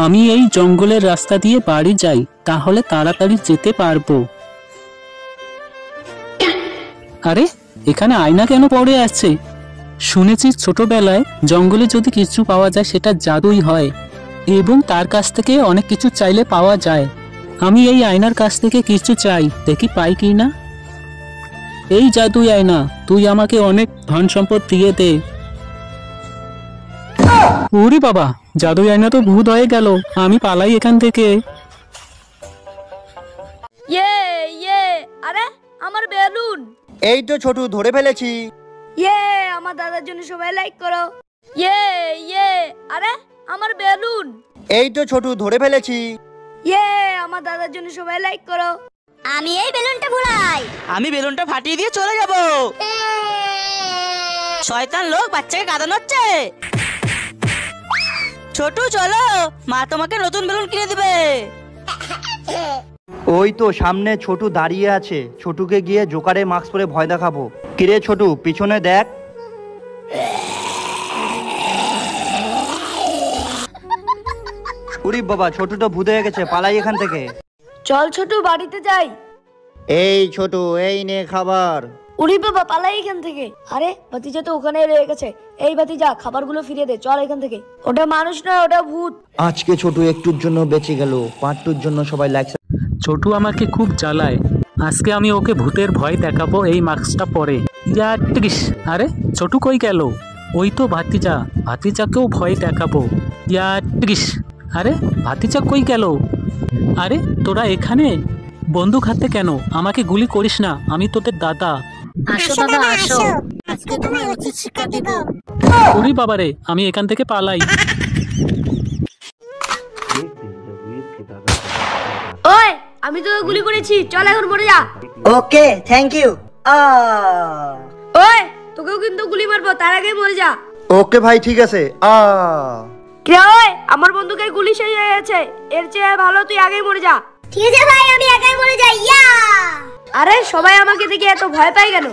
আমি এই জঙ্গলের রাস্তা দিয়ে বাড়ি যাই, তাহলে তাড়াতাড়ি যেতে পারবো। আরে এখানে আয়না কেন পড়ে আছে? শুনেছি ছোটবেলায় জঙ্গলে যদি কিছু পাওয়া যায় সেটা জাদুই হয় এবং তার কাছ থেকে অনেক কিছু চাইলে পাওয়া যায়। আমি এই আয়নার কাছ থেকে কিছু চাই, দেখি পাই কি না। এই জাদুই আয়না, তুই আমাকে অনেক ধন সম্পদ দিয়ে দে। ওরে বাবা, জাদুই আয়না তো ভূত হয়ে গেল, আমি পালাই এখান থেকে। ইয়ে ইয়ে, আরে আমার বেলুন। এই তো ছোটু, ধরে ফেলেছি। ইয়ে, আমার দাদার জন্য সবাই লাইক করো। ইয়ে ইয়ে, আরে আমার বেলুন। এই তো ছোটু, ধরে ফেলেছি। ইয়ে, আমার দাদার জন্য সবাই লাইক করো। আমি এই বেলুনটা ভুলাই। আমি বেলুনটা ফাটিয়ে দিয়ে চলে যাব। শয়তান লোক বাচ্চাকে কাঁদানো হচ্ছে। ছোটু চলো, মা তোমাকে নতুন বেলুন কিনে দিবে। ওই তো সামনে ছোটু দাঁড়িয়ে আছে, ছোটুকে গিয়ে জোকারে মাস্ক পরে ভয় দেখাবো। কিরে ছোটু, পিছনে দেখ। উরি বাবা, ছোটু তো ভূত হয়ে গেছে, পালাই এখান থেকে। চল ছোটু, বাড়িতে যাই। এই ছোটু, এই নে খাবার। উড়ি বাবা, পালাই এখান থেকে। আরে ভাতিজা তো ওখানে রয়ে গেছে। এই ভাতিজা, খাবারগুলো ফিরিয়ে দে, চল এখান থেকে। ওটা মানুষ নয়, ওটা ভূত। আজকে ছোটু একটুর জন্য বেঁচে গেল। পার্ট 2 জন্য সবাই লাইক। ছোটু আমাকে খুব জ্বালায়, আজকে আমি ওকে ভূতের ভয় দেখাবো এই মাস্কটা পরে। আরে ছোটু কই গেল? ওই তো ভাতিজা, ভাতিজাকেও ভয় দেখাবো। আরে ভাতিজা কই গেল? আরে তোরা এখানে? বন্দুক হাতে কেন? আমাকে গুলি করিস না, আমি তোদের দাদা। আসো দাদা আসো, আজকে তোমায় উচিত শিক্ষা দেব। ওরে বাবারে, আমি এখান থেকে পালাই। ওই, আমি তোকে গুলি করেছি, চল এখন মরে যা। ওকে, থ্যাংক ইউ। ওই, তোকেও কিন্তু গুলি মারবো, তার আগে মরে যা। ওকে ভাই, ঠিক আছে। কে? ওই, আমার বন্ধুকে গুলি শেষ হয়ে গেছে, এর চেয়ে ভালো তুই আগেই মরে যা। ঠিক আছে ভাই, আমি একাই মরে যাই। ইয়া! আরে সবাই আমাকে দেখে এত ভয় পায় কেন?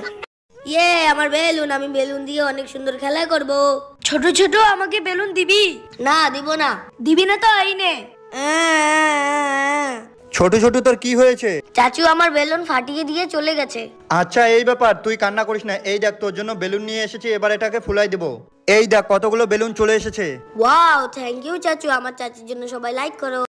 ইয়ে, আমার বেলুন, আমি বেলুন দিয়ে অনেক সুন্দর খেলা করব। ছোট ছোট আমাকে বেলুন দিবি? না, দিব না। দিবি না তো এই নে। ছোট ছোট, তোর কি হয়েছে? চাচু আমার বেলুন ফাটিয়ে দিয়ে চলে গেছে। আচ্ছা এই ব্যাপার, তুই কান্না করিস না। এই দেখ, তোর জন্য বেলুন নিয়ে এসেছি, এবার এটাকে ফুলাই দেবো। এই দেখ কতগুলো বেলুন চলে এসেছে। ওয়াও, থ্যাংক ইউ চাচু। আমার চাচির জন্য সবাই লাইক করো।